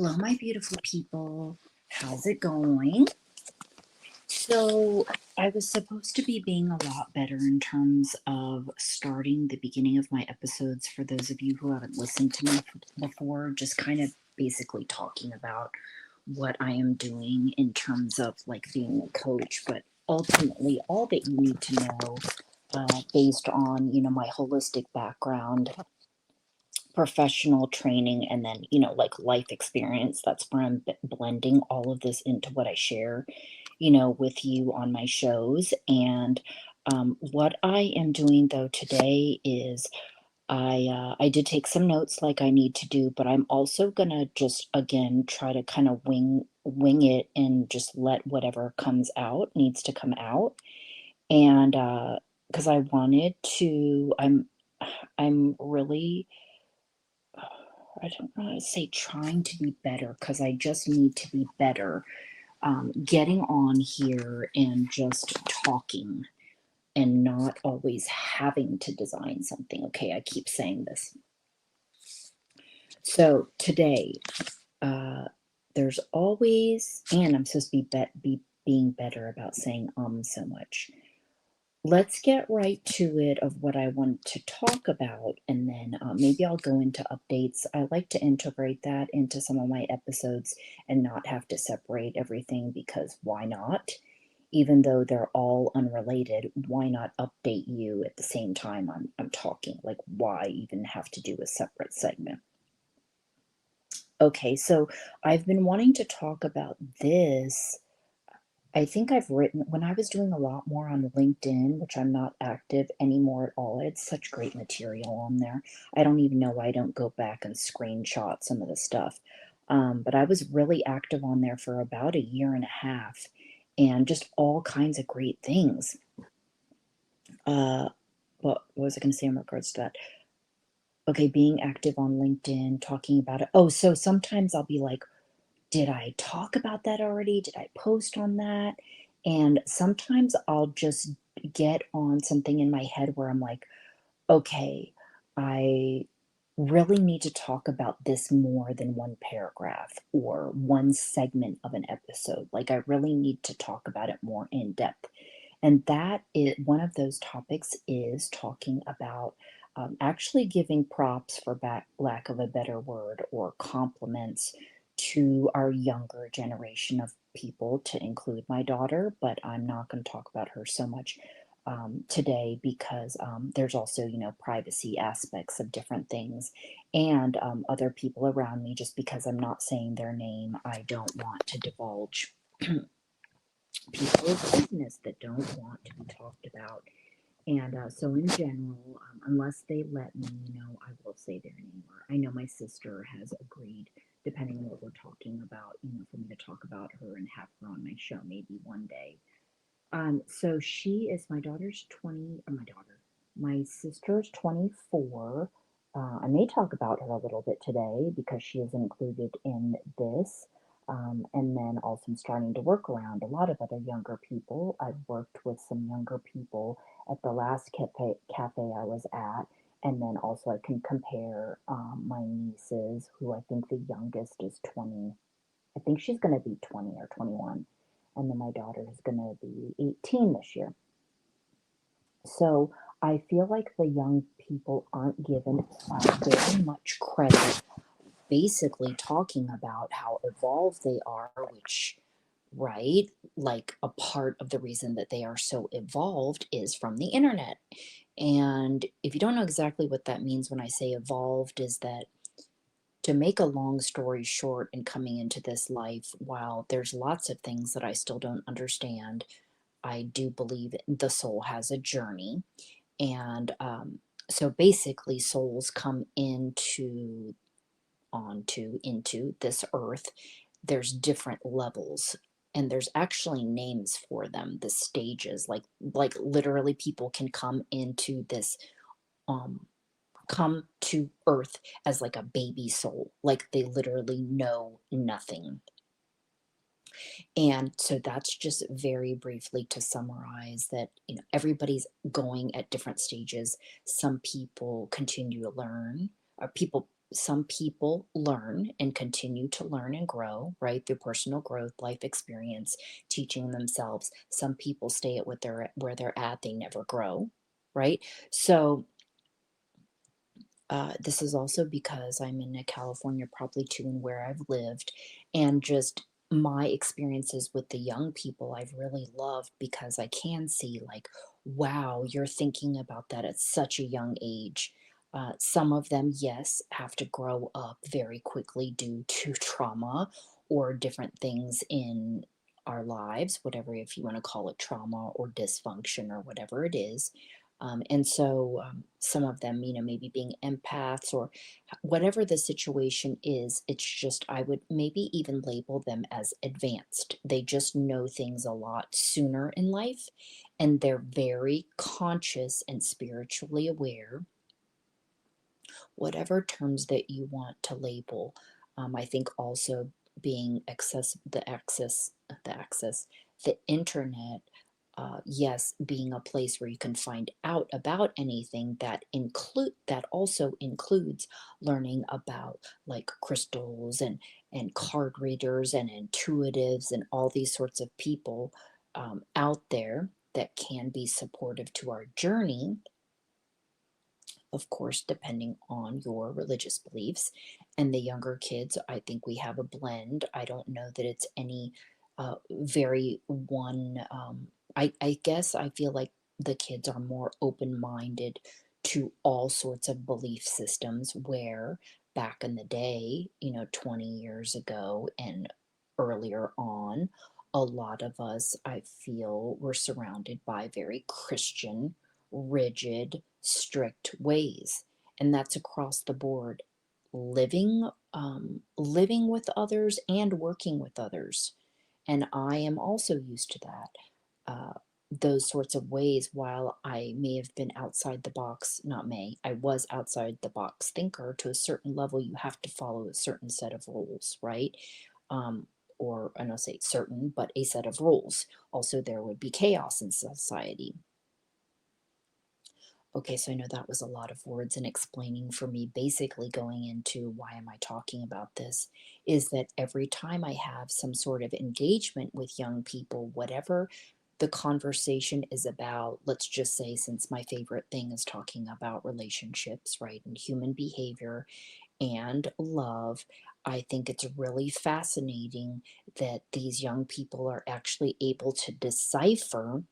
Hello, my beautiful people. How's it going? So, I was supposed to be being a lot better in terms of starting the beginning of my episodes for those of you who haven't listened to me before, just kind of basically talking about what I am doing in terms of like being a coach, but ultimately, all that you need to know based on, my holistic background, professional training, and then like life experience. That's where I'm blending all of this into what I share with you on my shows. And what I am doing though today is I did take some notes like I need to do, but I'm also gonna just again try to kind of wing it and just let whatever comes out needs to come out. And because I wanted to, I'm really, I don't want to say trying to be better because I just need to be better. Getting on here and just talking and not always having to design something. Okay, I keep saying this. So today, uh, there's always, and I'm supposed to be being better about saying so much. Let's get right to it of what I want to talk about, and then maybe I'll go into updates. I like to integrate that into some of my episodes and not have to separate everything because why not? Even though they're all unrelated, why not update you at the same time I'm talking? Like, why even have to do a separate segment? Okay, so I've been wanting to talk about this. I think I've written when I was doing a lot more on LinkedIn, which I'm not active anymore at all. It's such great material on there. I don't even know why I don't go back and screenshot some of the stuff. But I was really active on there for about a year and a half and just all kinds of great things. What was I going to say in regards to that? Okay, being active on LinkedIn, talking about it. Oh, so sometimes I'll be like, did I talk about that already? Did I post on that? And sometimes I'll just get on something in my head where I'm like, okay, I really need to talk about this more than one paragraph or one segment of an episode. Like, I really need to talk about it more in depth. And that is one of those topics is talking about actually giving props, for lack of a better word, or compliments to our younger generation of people, to include my daughter, but I'm not going to talk about her so much today because there's also, privacy aspects of different things and other people around me. Just because I'm not saying their name, I don't want to divulge people's business that don't want to be talked about. And so, in general, unless they let me, I will say their name. Or I know my sister has agreed, depending on what we're talking about, for me to talk about her and have her on my show maybe one day. So she is my daughter's 20, or my sister's 24. I may talk about her a little bit today because she is included in this. And then also I'm starting to work around a lot of other younger people. I've worked with some younger people at the last cafe I was at. And then also I can compare my nieces, who I think the youngest is 20. I think she's going to be 20 or 21. And then my daughter is going to be 18 this year. So I feel like the young people aren't given very much credit, basically talking about how evolved they are, which, right, like a part of the reason that they are so evolved is from the internet. And if you don't know exactly what that means when I say evolved, is that to make a long story short, and coming into this life, while there's lots of things that I still don't understand, I do believe the soul has a journey. And so basically, souls come into this earth. There's different levels. And there's actually names for them, the stages. Like literally, people can um, come to earth as like a baby soul, like they literally know nothing. And so that's just very briefly to summarize that, everybody's going at different stages. Some people continue to learn, or people some people learn and continue to learn and grow, right, through personal growth, life experience, teaching themselves. Some people stay at what they're where they're at, they never grow, right? So this is also because I'm in California, probably too, and where I've lived, and just my experiences with the young people I've really loved because I can see, like, wow, you're thinking about that at such a young age. Some of them, yes, have to grow up very quickly due to trauma or different things in our lives, whatever, if you want to call it trauma or dysfunction or whatever it is. Some of them, maybe being empaths or whatever the situation is, it's just, I would maybe even label them as advanced. They just know things a lot sooner in life, and they're very conscious and spiritually aware, whatever terms that you want to label. I think also being the internet, yes, being a place where you can find out about anything that also includes learning about like crystals and card readers and intuitives and all these sorts of people out there that can be supportive to our journey, of course, depending on your religious beliefs. And the younger kids, I think we have a blend. I don't know that it's any very one. I guess I feel like the kids are more open minded to all sorts of belief systems, where back in the day, 20 years ago and earlier on, a lot of us, I feel, were surrounded by very Christian, rigid, strict ways, and that's across the board. Living with others and working with others, and I am also used to that. Those sorts of ways, while I may have been outside the box, not may, I was outside the box thinker to a certain level. You have to follow a certain set of rules, right? Um, or I don't say certain, but a set of rules. Also, there would be chaos in society. Okay, so I know that was a lot of words and explaining for me. Basically, going into why am I talking about this is that every time I have some sort of engagement with young people, whatever the conversation is about, let's just say, since my favorite thing is talking about relationships, right, and human behavior and love, I think it's really fascinating that these young people are actually able to decipher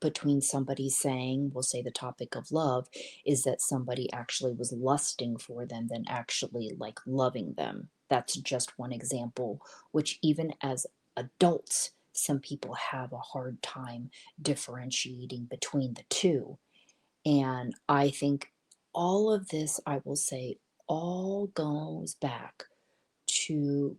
between somebody saying, we'll say the topic of love is that somebody actually was lusting for them than actually like loving them. That's just one example, which even as adults, some people have a hard time differentiating between the two. And I think all of this, I will say, all goes back to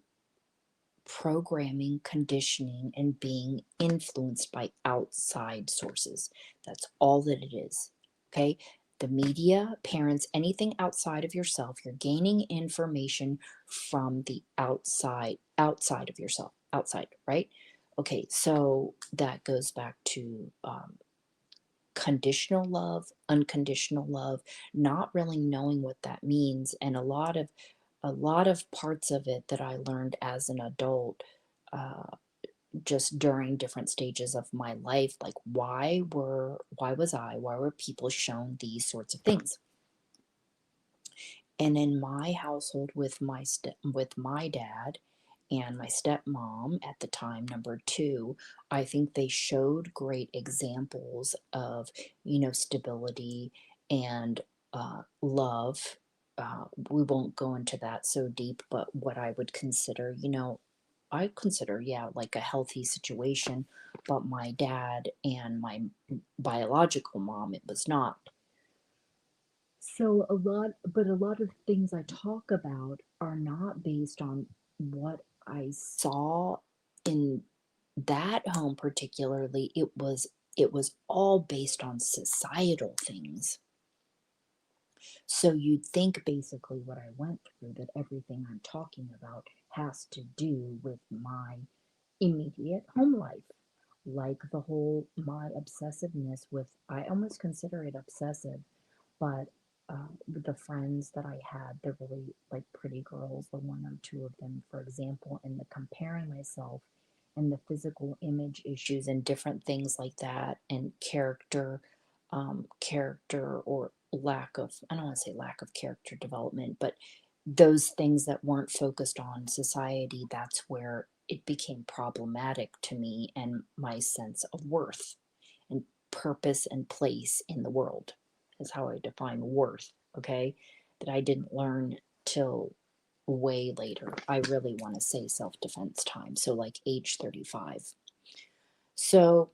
programming, conditioning, and being influenced by outside sources. That's all that it is. Okay? The media, parents, anything outside of yourself, you're gaining information from the outside of yourself, outside, right? Okay, so that goes back to conditional love, unconditional love, not really knowing what that means, and a lot of parts of it that I learned as an adult, uh, just during different stages of my life, like why were people shown these sorts of things? And in my household with my dad and my stepmom at the time, number two, I think they showed great examples of, stability and love. We won't go into that so deep, but what I would consider, I consider, yeah, like a healthy situation, but my dad and my biological mom, it was not. So a lot of things I talk about are not based on what I saw in that home particularly. It was all based on societal things. So you'd think basically what I went through, that everything I'm talking about has to do with my immediate home life. Like the whole my obsessiveness with, I almost consider it obsessive, but the friends that I had, the really like pretty girls, the one or two of them, for example, and the comparing myself and the physical image issues and different things like that, and character or lack of, I don't want to say lack of character development, but those things that weren't focused on society, that's where it became problematic to me and my sense of worth and purpose and place in the world is how I define worth, okay? That I didn't learn till way later. I really want to say self defense time, so like age 35. So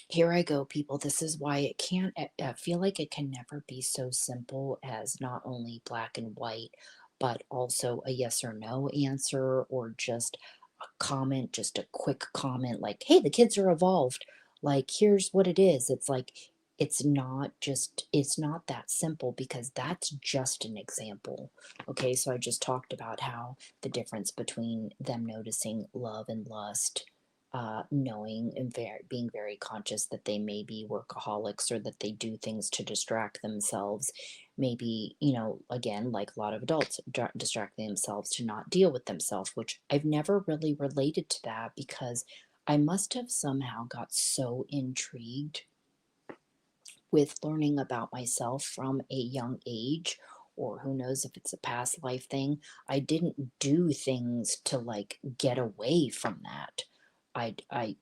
here I go, people. This is why it can't, I feel like it can never be so simple as not only black and white, but also a yes or no answer, or just a comment, just a quick comment like, hey, the kids are evolved. Like, here's what it is. It's like, it's not that simple, because that's just an example. Okay, so I just talked about how the difference between them noticing love and lust, knowing and being very conscious that they may be workaholics, or that they do things to distract themselves. Maybe, again, like a lot of adults, distract themselves to not deal with themselves, which I've never really related to that, because I must have somehow got so intrigued with learning about myself from a young age, or who knows if it's a past life thing. I didn't do things to like get away from that. I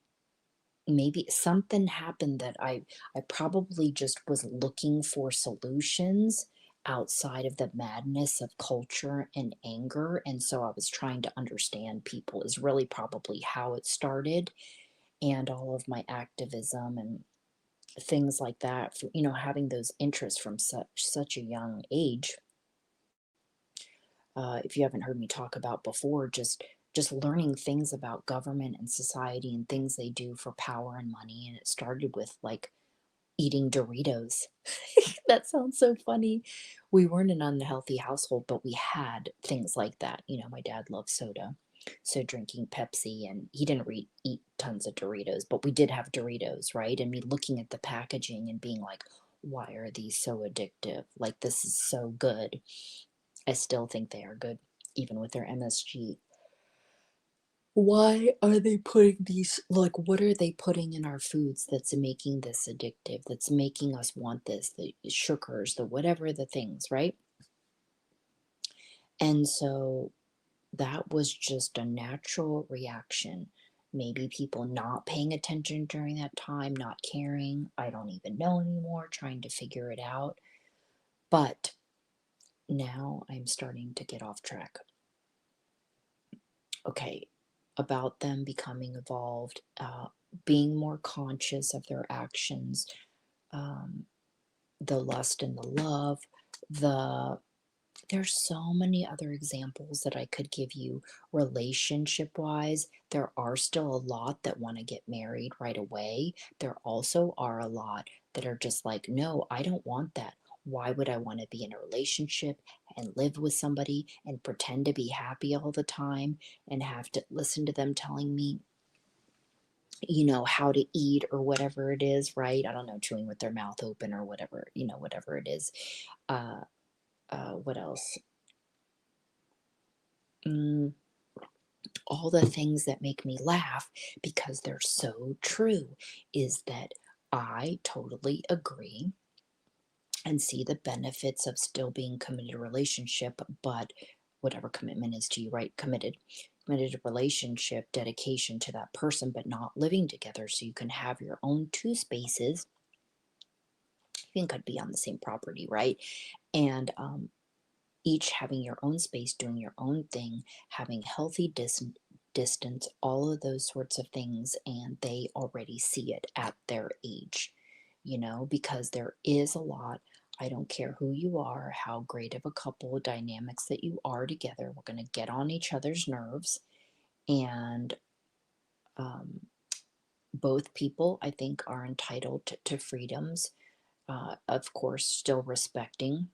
maybe something happened that I probably just was looking for solutions outside of the madness of culture and anger, and so I was trying to understand people is really probably how it started. And all of my activism and things like that, having those interests from such a young age. If you haven't heard me talk about before, just learning things about government and society and things they do for power and money. And it started with like eating Doritos. That sounds so funny. We weren't an unhealthy household, but we had things like that. My dad loved soda, so drinking Pepsi, and he didn't eat tons of Doritos, but we did have Doritos, right? And me looking at the packaging and being like, why are these so addictive? Like, this is so good. I still think they are good, even with their MSG. Why are they putting these, like, what are they putting in our foods that's making this addictive, that's making us want this, the sugars, the whatever the things, right? And so that was just a natural reaction. Maybe people not paying attention during that time, not caring. I don't even know anymore, trying to figure it out. But now I'm starting to get off track. Okay, about them becoming evolved, being more conscious of their actions, um, the lust and the love, the there's so many other examples that I could give you relationship wise. There are still a lot that want to get married right away. There also are a lot that are just like, no, I don't want that. Why would I want to be in a relationship and live with somebody and pretend to be happy all the time and have to listen to them telling me, how to eat or whatever it is, right? I don't know, chewing with their mouth open or whatever, whatever it is. Uh, what else? Mm, all the things that make me laugh because they're so true is that I totally agree and see the benefits of still being committed to a relationship, but whatever commitment is to you, right? Committed relationship, dedication to that person, but not living together, so you can have your own two spaces. You could be on the same property, right? And each having your own space, doing your own thing, having healthy distance, all of those sorts of things. And they already see it at their age, because there is a lot. I don't care who you are, how great of a couple dynamics that you are together. We're going to get on each other's nerves. And um, both people, I think, are entitled to freedoms. Of course, still respecting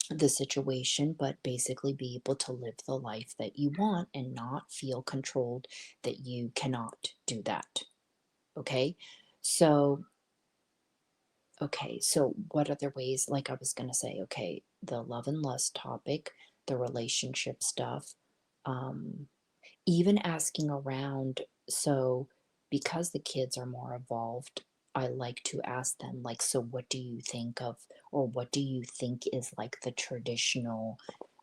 the situation, but basically be able to live the life that you want and not feel controlled that you cannot do that. Okay? So Okay, so what other ways, like I was gonna say, okay, the love and lust topic, the relationship stuff, um, even asking around. So because the kids are more evolved, I like to ask them, like, so what do you think of, or what do you think is like the traditional,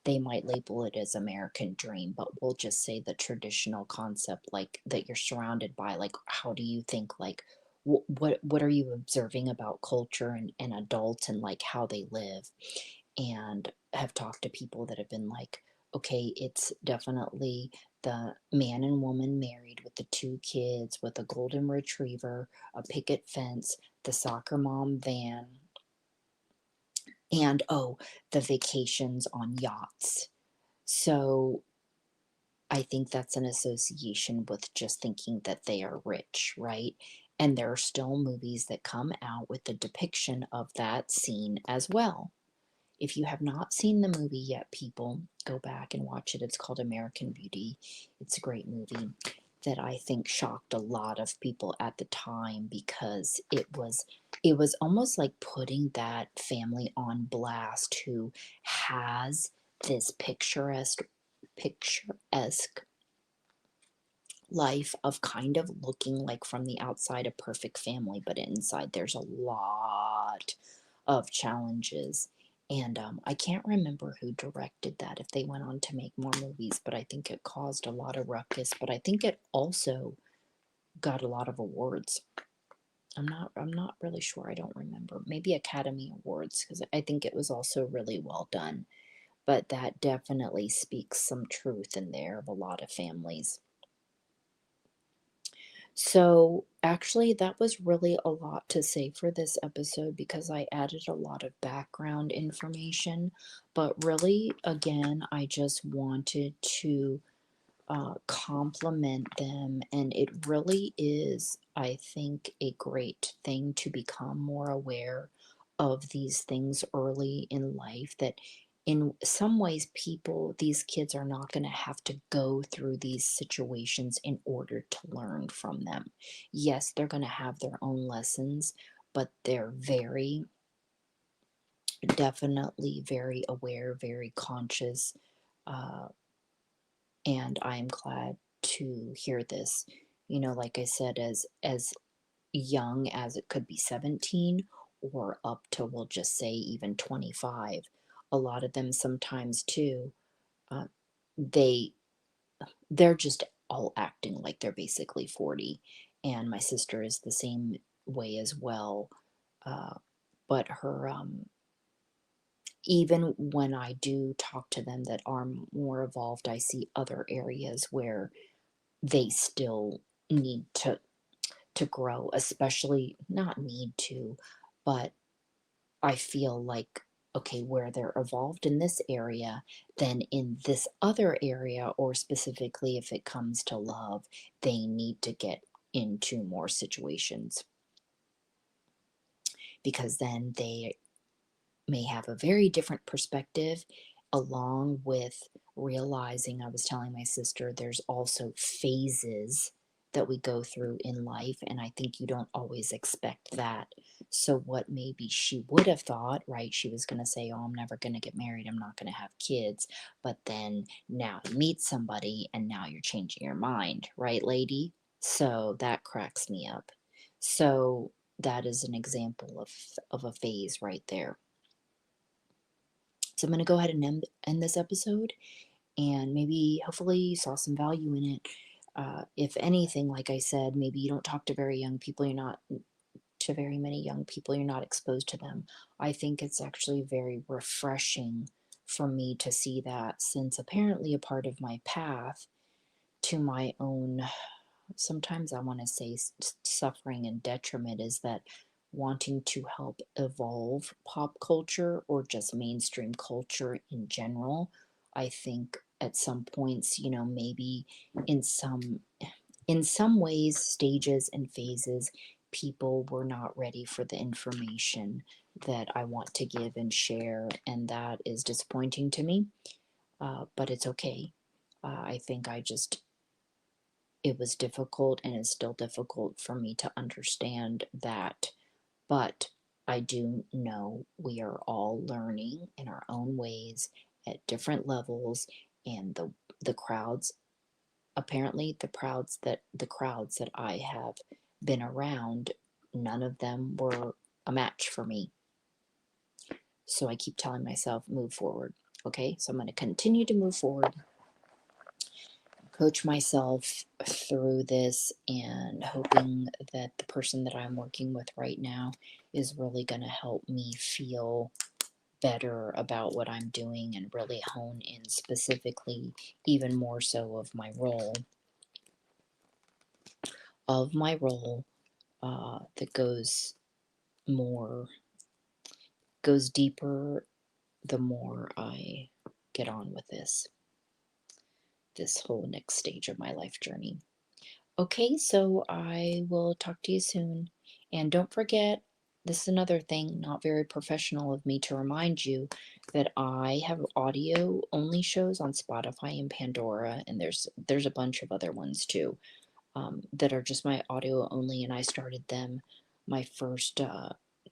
they might label it as American dream, but we'll just say the traditional concept, like that you're surrounded by, like, how do you think, like, what are you observing about culture and adults and like how they live? And have talked to people that have been like, okay, it's definitely the man and woman married with the two kids, with a golden retriever, a picket fence, the soccer mom van, and oh, the vacations on yachts. So I think that's an association with just thinking that they are rich, right? And there are still movies that come out with the depiction of that scene as well. If you have not seen the movie yet, people, go back and watch it. It's called American Beauty. It's a great movie that I think shocked a lot of people at the time because it was almost like putting that family on blast who has this picturesque life of kind of looking like from the outside a perfect family, but inside there's a lot of challenges. And I can't remember who directed that, if they went on to make more movies, but I think it caused a lot of ruckus. But I think it also got a lot of awards. I'm not really sure. I don't remember. Maybe Academy Awards, because I think it was also really well done. But that definitely speaks some truth in there of a lot of families. So, actually, that was really a lot to say for this episode because I added a lot of background information. But really, again, I just wanted to compliment them. And it really is, I think, a great thing to become more aware of these things early in life. That in some ways, these kids are not going to have to go through these situations in order to learn from them. Yes, they're going to have their own lessons, but they're very, definitely very aware, very conscious. Uh, and I'm glad to hear this. Like I said, as young as it could be 17 or up to, we'll just say, even 25. A lot of them sometimes too, uh, they they're just all acting like they're basically 40. And my sister is the same way as well. Uh, but her even when I do talk to them that are more evolved, I see other areas where they still need to grow, especially, not need to, but I feel like, okay, where they're evolved in this area, then in this other area, or specifically if it comes to love, they need to get into more situations because then they may have a very different perspective, along with realizing, I was telling my sister, there's also phases that we go through in life, and I think you don't always expect that. So, what maybe she would have thought, right? She was going to say, oh, I'm never going to get married, I'm not going to have kids. But then now you meet somebody, and now you're changing your mind, right, lady? So, that cracks me up. So, that is an example of a phase right there. So I'm going to go ahead and end this episode, and maybe, hopefully, you saw some value in it. If anything, like I said, maybe you don't talk to very young people, you're not to very many young people, you're not exposed to them. I think it's actually very refreshing for me to see that, since apparently a part of my path to my own, sometimes I want to say, suffering and detriment, is that wanting to help evolve pop culture or just mainstream culture in general. I think at some points, maybe in some in some ways, stages and phases, people were not ready for the information that I want to give and share, and that is disappointing to me. But it's okay. I think it was difficult, and it's still difficult for me to understand that. But I do know we are all learning in our own ways at different levels, and the crowds, apparently the crowds that I have been around, none of them were a match for me. So I keep telling myself, move forward. Okay, so I'm going to continue to move forward, coach myself through this, and hoping that the person that I'm working with right now is really going to help me feel better about what I'm doing and really hone in specifically, even more so, of my role that more goes deeper the more I get on with this whole next stage of my life journey. Okay, so I will talk to you soon. And don't forget, this is another thing, not very professional of me to remind you, that I have audio only shows on Spotify and Pandora, and there's a bunch of other ones too, that are just my audio only, and I started them my first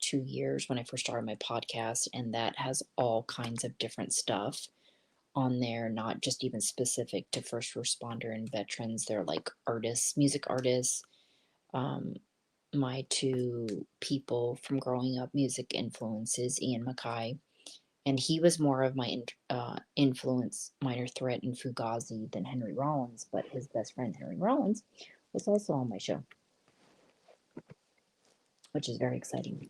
2 years when I first started my podcast, and that has all kinds of different stuff on there, not just even specific to first responder and veterans. They're like artists, music artists. Um, my two people from growing up music influences, Ian Mackay, and he was more of my influence, Minor Threat and Fugazi, than Henry Rollins, but his best friend, Henry Rollins, was also on my show, which is very exciting.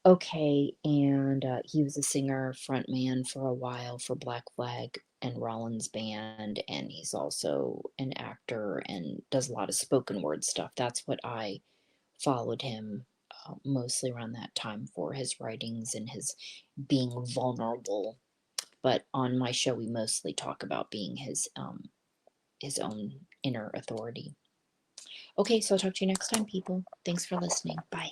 Okay, and he was a singer, frontman for a while for Black Flag and Rollins Band, and he's also an actor and does a lot of spoken word stuff. That's what I followed him mostly around that time for, his writings and his being vulnerable. But on my show, we mostly talk about being his own inner authority. Okay, so I'll talk to you next time, people. Thanks for listening. Bye.